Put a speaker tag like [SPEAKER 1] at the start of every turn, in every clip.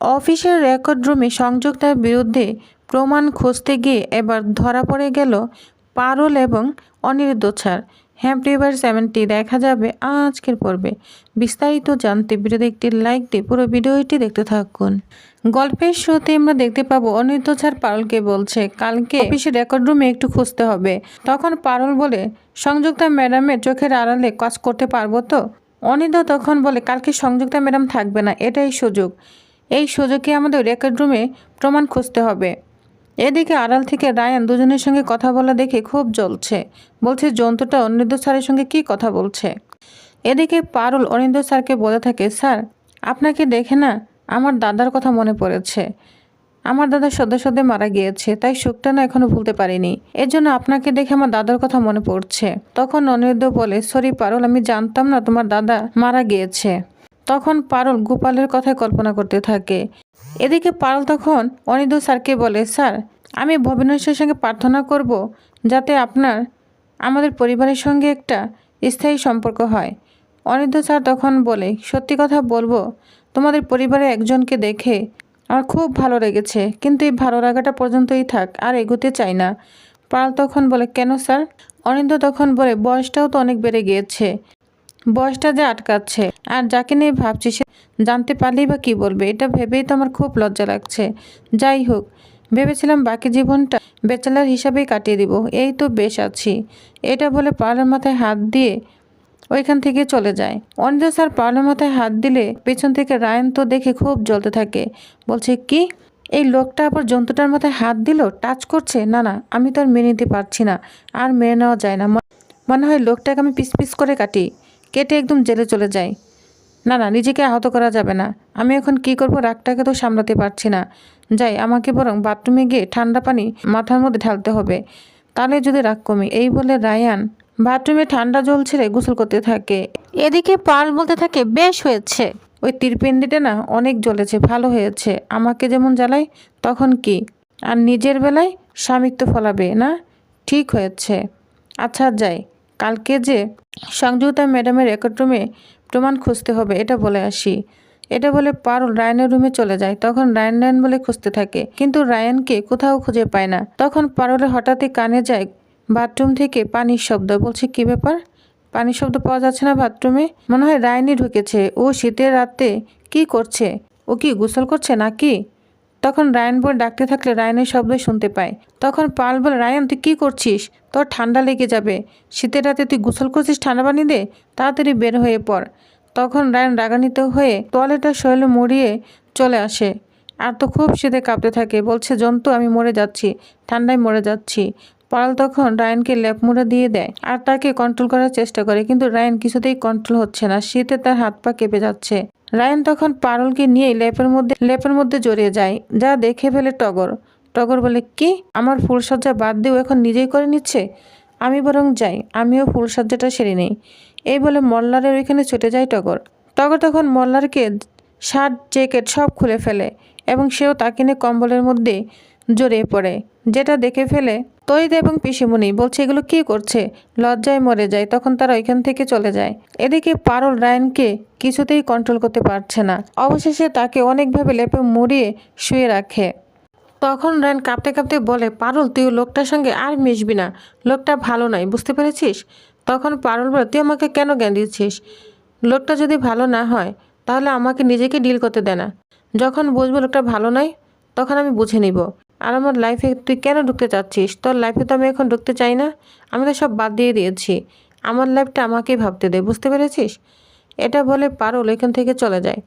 [SPEAKER 1] অফিসের রেকর্ড রুমে সংযুক্তার বিরুদ্ধে প্রমাণ খুঁজতে গিয়ে এবার ধরা পড়ে গেল পারুল এবং অনিরুদ্ধ স্যার। হ্যাপি এভার 70 দেখা যাবে আজকের পর্বে। বিস্তারিত জানতে ভিডিওতে একটি লাইক দিয়ে পুরো ভিডিওটি দেখতে থাকুন। গল্পের শুরুতে আমরা দেখতে পাবো অনিরুদ্ধ স্যার পারুলকে বলছে কালকে অফিসের রেকর্ড রুমে একটু খুঁজতে হবে। তখন পারুল বলে সংযুক্তা ম্যাডামের চোখের আড়ালে কাজ করতে পারবো তো। অনিরুদ্ধ তখন বলে কালকে সংযুক্তা ম্যাডাম থাকবে না, এটাই সুযোগ। এই সুযোগে আমাদের রেকর্ড রুমে প্রমাণ খুঁজতে হবে। এদিকে আড়াল থেকে রায়ান দুজনের সঙ্গে কথা বলা দেখে খুব জ্বলছে। বলছে জন্তুটা অনিরুদ্ধ স্যারের সঙ্গে কি কথা বলছে। এদিকে পারুল অনিরুদ্ধ স্যারকে বলে থাকে স্যার আপনাকে দেখে না আমার দাদার কথা মনে পড়েছে। আমার দাদা সদ্য মারা গিয়েছে, তাই শোকটা না এখনো ভুলতে পারিনি। এর জন্য আপনাকে দেখে আমার দাদার কথা মনে পড়ছে। তখন অনিরুদ্ধ বলে সরি পারুল, আমি জানতাম না তোমার দাদা মারা গিয়েছে। তখন পারুল গোপালের কথায় কল্পনা করতে থাকে। এদিকে পারুল তখন অনিরুদ্ধ স্যারকে বলে স্যার আমি ভবিষ্যতের সঙ্গে প্রার্থনা করব যাতে আমাদের পরিবারের সঙ্গে একটা স্থায়ী সম্পর্ক হয়। অনিরুদ্ধ স্যার তখন বলে সত্যি কথা বলবো, তোমাদের পরিবারের একজনকে দেখে আমার খুব ভালো লেগেছে, কিন্তু এই ভালো লাগাটা পর্যন্তই থাক, আর এগোতে চাই না। পারুল তখন বলে কেন স্যার? অনিরুদ্ধ তখন বলে বয়সটাও তো অনেক বেড়ে গিয়েছে, বয়সটা যে আটকাচ্ছে, আর যাকে নিয়ে ভাবছি সে জানতে পারলেই বা কী বলবে, এটা ভেবেই তো আমার খুব লজ্জা লাগছে। যাই হোক, ভেবেছিলাম বাকি জীবনটা ব্যাচেলার হিসাবেই কাটিয়ে দিব, এই তো বেশ আছি। এটা বলে পারুলের মাথায় হাত দিয়ে ওইখান থেকে চলে যায়। অনিরুদ্ধ স্যার পারুলের মাথায় হাত দিলে পেছন থেকে রায়ান তো দেখে খুব জ্বলতে থাকে। বলছে কি, এই লোকটা আবার জন্তুটার মাথায় হাত দিল, টাচ করছে? না না, আমি তো আর মেনে নিতে পারছি না, আর মেনে নেওয়া যায় না। মনে হয় লোকটাকে আমি পিস পিস করে কেটে একদম জেলে চলে যাই। না না, নিজেকে আহত করা যাবে না। আমি এখন কি করব, রাগটাকে তো সামলাতে পারছি না। যাই, আমাকে বরং বাথরুমে গিয়ে ঠান্ডা পানি মাথার মধ্যে ঢালতে হবে, তাহলে যদি রাগ কমে। এই বলে রায়ান বাথরুমে ঠান্ডা জল ছেড়ে গোসল করতে থাকে। এদিকে পারুল বলতে থাকে বেশ হয়েছে, ওই তীরপিন্ডিটা না অনেক জ্বলেছে, ভালো হয়েছে। আমাকে যেমন জ্বালায় তখন কি, আর নিজের বেলায় স্বামিত্ব ফলাবে না, ঠিক হয়েছে। আচ্ছা যাই, কালকে যে সংযুক্তা ম্যাডামের রেকর্ড রুমে প্রমাণ খুঁজতে হবে এটা বলে আসি। এটা বলে পারুল রায়ানের রুমে চলে যায়। তখন রায়ান বলে খুঁজতে থাকে, কিন্তু রায়ানকে কোথাও খুঁজে পায় না। তখন পারুলের হঠাৎই কানে যায় বাথরুম থেকে পানির শব্দ। বলছে কি ব্যাপার, পানির শব্দ পাওয়া যাচ্ছে না বাথরুমে? মনে হয় রায়ানই ঢুকেছে। ও শীতের রাতে কি করছে? ও কি গোসল করছে নাকি? তখন রায়ান বলে ডাকতে থাকলে রায়ানের শব্দ শুনতে পায়। তখন পাল বলে রায়ান তুই কী করছিস, তোর ঠান্ডা লেগে যাবে, শীতের রাতে তুই গোসল করছিস, ঠান্ডা পানি দে, তাড়াতাড়ি বের হয়ে পড়। তখন রায়ান রাগান্বিত হয়ে তোয়ালেটা শরীরে মুড়িয়ে চলে আসে, আর তো খুব শীতে কাঁপতে থাকে। বলছে জন্তু আমি মরে যাচ্ছি, ঠান্ডায় মরে যাচ্ছি। পাল তখন রায়ানকে লেপ মুড়া দিয়ে দেয় আর তাকে কন্ট্রোল করার চেষ্টা করে, কিন্তু রায়ান কিছুতেই কন্ট্রোল হচ্ছে না, শীতে তার হাত পা কেঁপে যাচ্ছে। রায়ান তখন পারুলকে নিয়ে লেপের মধ্যে জড়িয়ে যায়, যা দেখে ফেলে টগর বলে কি, আমার ফুলসজ্জা বাদ দিয়েও এখন নিজেই করে নিচ্ছে, আমি বরং যাই, আমিও ফুলসজ্জাটা সেরে নেই। এই বলে মল্লারের ওইখানে ছুটে যায় টগর তখন মল্লারকে শার্ট জ্যাকেট সব খুলে ফেলে এবং সেও তাকে নিয়ে কম্বলের মধ্যে জড়িয়ে পড়ে, যেটা দেখে ফেলে তৈরি এবং পিসিমণি। বলছে এগুলো কি করছে, লজ্জায় মরে যায়। তখন তারা ওইখান থেকে চলে যায়। এদিকে পারুল রায়ানকে কিছুতেই কন্ট্রোল করতে পারছে না, অবশেষে তাকে অনেকভাবে লেপে মুড়িয়ে শুয়ে রাখে। তখন রায়ান কাঁপতে কাঁপতে বলে পারুল তুই লোকটার সঙ্গে আর মিশবি না, লোকটা ভালো নয়, বুঝতে পেরেছিস? তখন পারুল বলে তুই আমাকে কেন জ্ঞান দিচ্ছিস? লোকটা যদি ভালো না হয় তাহলে আমাকে নিজেকে ডিল করতে দে না। যখন বুঝবো লোকটা ভালো নয় তখন আমি বুঝে নিব। আর আমার লাইফে তুই কেন ঢুকতে চাচ্ছিস? তোর লাইফে তো আমি এখন ঢুকতে চাই না, আমি তো সব বাদ দিয়ে দিয়েছি। আমার লাইফটা আমাকেই ভাবতে দে, বুঝতে পেরেছিস? এটা বলে পারুল এখান থেকে চলে যায়।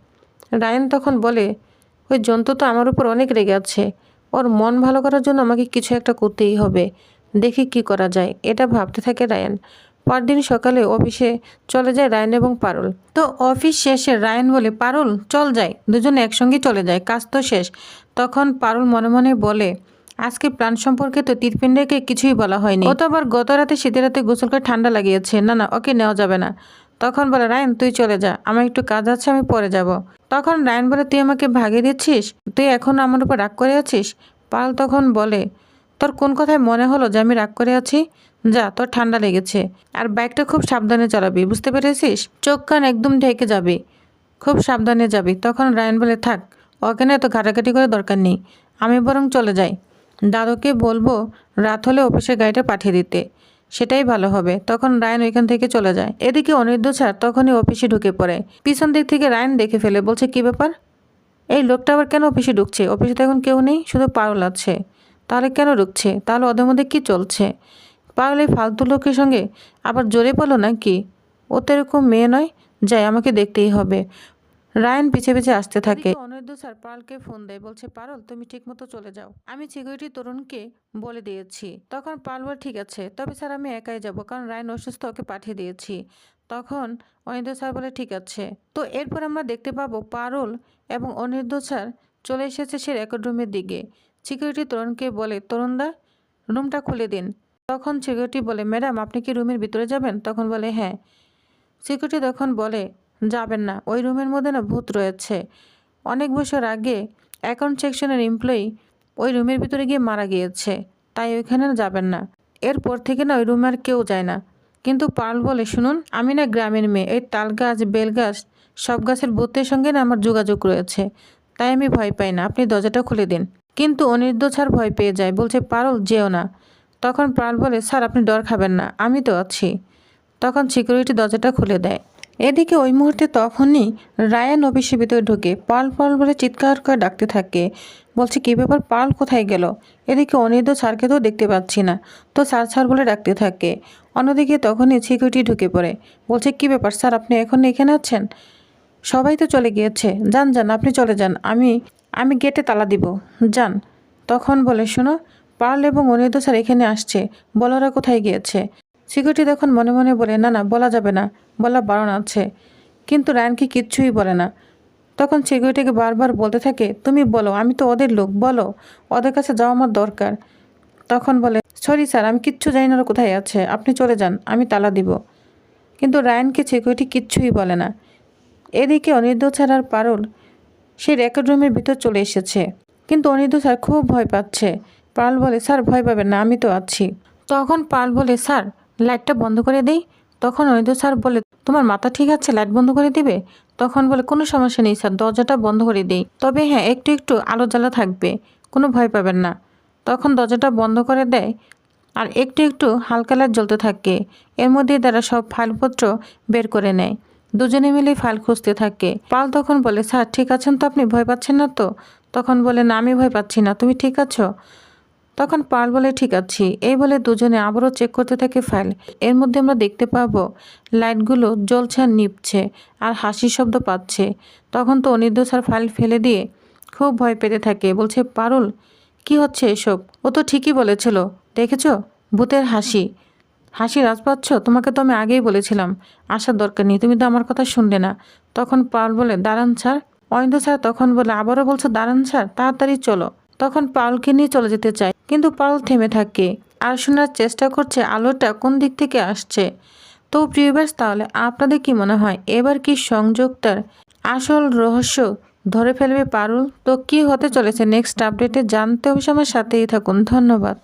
[SPEAKER 1] রায়ান তখন বলে ওই জন্তু তো আমার উপর অনেক রেগে আছে, ওর মন ভালো করার জন্য আমাকে কিছু একটা করতেই হবে, দেখি কি করা যায়। এটা ভাবতে থাকে রায়ান। পরদিন সকালে অফিসে চলে যায় রায়ান এবং পারুল। তো অফিস শেষে রায়ান বলে পারুল চল যাই, দুজনে একসঙ্গে চলে যায়, কাজ তো শেষ। তখন পারুল মনে মনে বলে আজকে প্ল্যান সম্পর্কে তো তীরপিণ্ডকে কিছুই বলা হয়নি, ও তো আবার গত রাতে শীতের রাতে গোসল করে ঠান্ডা লাগিয়েছে, না না ওকে নেওয়া যাবে না। তখন বলে রায়ান তুই চলে যা, আমার একটু কাজ আছে, আমি পরে যাব। তখন রায়ান বলে তুই আমাকে ভাগিয়ে দিচ্ছিস, তুই এখনো আমার উপর রাগ করে আছিস? পারুল তখন বলে তোর কোন কথায় মনে হলো যে আমি রাগ করে আছি? যা, তোর ঠান্ডা লেগেছে, আর বাইকটা খুব সাবধানে চালাবি, বুঝতে পেরেছিস? চোখ কান একদম ঢেকে যাবি, খুব সাবধানে যাবি। তখন রায়ান বলে থাক, ওখানে এত ঘাটাঘাটি করে দরকার নেই, আমি বরং চলে যাই। দাদুকে বলবো রাত হলে অফিসের গাড়িটা পাঠিয়ে দিতে, সেটাই ভালো হবে। তখন রায়ন ওইখান থেকে চলে যায়। এদিকে অনিরুদ্ধ স্যার তখনই অফিসে ঢুকে পড়ে। পিছন দিক থেকে রায়ন দেখে ফেলে, বলছে কি ব্যাপার, এই লোকটা আবার কেন অফিসে ঢুকছে? অফিসে তো এখন কেউ নেই, শুধু পারুল আছে। তাহলে কেন ঢুকছে? তাহলে ওদের মধ্যে কি চলছে? পারুল এই ফালতু লোকের সঙ্গে আবার জোরে পড়লো নাকি? ও তো এরকম মেয়ে নয়, যাই আমাকে দেখতেই হবে। রায়ন পিছে পিছে আসতে থাকে। অনিরুদ্ধ স্যার পারুলকে ফোন দেয়, বলছে পারুল তুমি ঠিক মতো চলে যাও, আমি সিকিউরিটি তরুণকে বলে দিয়েছি। তখন পারুল বলে ঠিক আছে, তবে স্যার আমি একাই যাব, কারণ রায়ন অসুস্থ, ওকে পাঠিয়ে দিয়েছি। তখন অনিরুদ্ধ স্যার বলে ঠিক আছে। তো এরপর আমরা দেখতে পাবো পারুল এবং অনিরুদ্ধ স্যার চলে এসেছে সে রেকর্ড রুমের দিকে। সিকিউরিটি তরুণকে বলে তরুণদা রুমটা খুলে দিন। তখন সিকিউরিটি বলে ম্যাডাম আপনি কি রুমের ভিতরে যাবেন? তখন বলে হ্যাঁ। সিকিউরিটি তখন বলে যাবেন না, ওই রুমের মধ্যে না ভূত রয়েছে। অনেক বছর আগে অ্যাকাউন্ট সেকশনের এমপ্লয়ি ওই রুমের ভিতরে গিয়ে মারা গিয়েছে, তাই ওইখানে যাবেন না। এরপর থেকে না ওই রুমে আর কেউ যায় না। কিন্তু পার্ল বলে শুনুন, আমি না গ্রামের মেয়ে, এই তাল গাছ বেল গাছ সব গাছের ভূতের সঙ্গে না আমার যোগাযোগ রয়েছে, তাই আমি ভয় পাই না, আপনি দরজাটা খুলে দিন। কিন্তু অনিরুদ্ধ স্যার ভয় পেয়ে যায়, বলছে পারুল যেও না। তখন পার্ল বলে স্যার আপনি ডর খাবেন না, আমি তো আছি। তখন সিকিউরিটি দরজাটা খুলে দেয়। এদিকে ওই মুহূর্তে তখনই রায়ান অফিসের ভিতরে ঢুকে পার্ল পার্ল বলে চিৎকার করে ডাকতে থাকে, বলছে কী ব্যাপার, পার্ল কোথায় গেল? এদিকে অনিরুদ্ধ স্যারকে তো দেখতে পাচ্ছি না, তো স্যার স্যার বলে ডাকতে থাকে। অন্যদিকে তখনই সিকিউরিটি ঢুকে পড়ে, বলছে কী ব্যাপার স্যার, আপনি এখন এখানে আছেন? সবাই তো চলে গিয়েছে, যান যান আপনি চলে যান, আমি গেটে তালা দিব, যান। তখন বলে শোনো, পার্ল এবং অনিরুদ্ধ স্যার এখানে আসছে, বলো ওরা কোথায় গিয়েছে? সিকিউরিটি তখন মনে মনে বলে না না বলা যাবে না, বলা বারণ আছে। কিন্তু রায়ানকে কিচ্ছুই বলে না। তখন সিকিউরিটিকে বারবার বলতে থাকে তুমি বলো, আমি তো ওদের লোক, বলো ওদের কাছে যাওয়া আমার দরকার। তখন বলে সরি স্যার, আমি কিচ্ছু জানি না ওরা কোথায় আছে, আপনি চলে যান, আমি তালা দিব। কিন্তু রায়ানকে সিকিউরিটি কিচ্ছুই বলে না। এদিকে অনিরুদ্ধ স্যার আর পারুল সেই রেকর্ড রুমের ভিতর চলে এসেছে, কিন্তু অনিরুদ্ধ স্যার খুব ভয় পাচ্ছে। পারুল বলে স্যার ভয় পাবেন না, আমি তো আছি। তখন পারুল বলে স্যার লাইটটা বন্ধ করে দেই। তখন অনিরুদ্ধ স্যার বলে তোমার মাথা ঠিক আছে, লাইট বন্ধ করে দিবে? তখন বলে কোনো সমস্যা নেই স্যার, দরজাটা বন্ধ করে দেই, তবে হ্যাঁ একটু একটু আলো জ্বালা থাকবে, কোনো ভয় পাবেন না। তখন দরজাটা বন্ধ করে দেয় আর একটু একটু হালকা লাইট জ্বলতে থাকে। এর মধ্যে তারা সব ফাইলপত্র বের করে নেয়। দুজনে মিলে ফাইল খুঁজতে থাকে। পাল তখন বলে স্যার ঠিক আছেন তো, আপনি ভয় পাচ্ছেন না তো? তখন বলে না আমি ভয় পাচ্ছি না, তুমি ঠিক আছো? তখন পার্ল বলে ঠিক আছি। এই বলে দুজনে আবারও চেক করতে থাকে ফাইল। এর মধ্যে আমরা দেখতে পাবো লাইটগুলো জ্বলছে আর নিভছে আর হাসির শব্দ পাচ্ছে। তখন তো অনিরুদ্ধ স্যার ফাইল ফেলে দিয়ে খুব ভয় পেতে থাকে, বলছে পারুল কি হচ্ছে এসব? ও তো ঠিকই বলেছিল, দেখেছো ভূতের হাসি, হাসি রাজ পাচ্ছ? তোমাকে তো আমি আগেই বলেছিলাম আসার দরকার নেই, তুমি তো আমার কথা শুনলে না। তখন পার্ল বলে দাঁড়ান স্যার। অনিরুদ্ধ স্যার তখন বলে আবারও বলছো দাঁড়ান স্যার, তাড়াতাড়ি চলো। তখন পাউলকে নিয়ে চলে যেতে চায়, কিন্তু পাউল থেমে থাকে আর শোনার চেষ্টা করছে আলোটা কোন দিক থেকে আসছে। তো প্রিয়বাস, তাহলে আপনাদের কি মনে হয় এবার কি সংযোগটার আসল রহস্য ধরে ফেলবে পারুল? তো কি হতে চলেছে নেক্সট আপডেটে জানতে অবশ্যই আমার সাথেই থাকুন। ধন্যবাদ।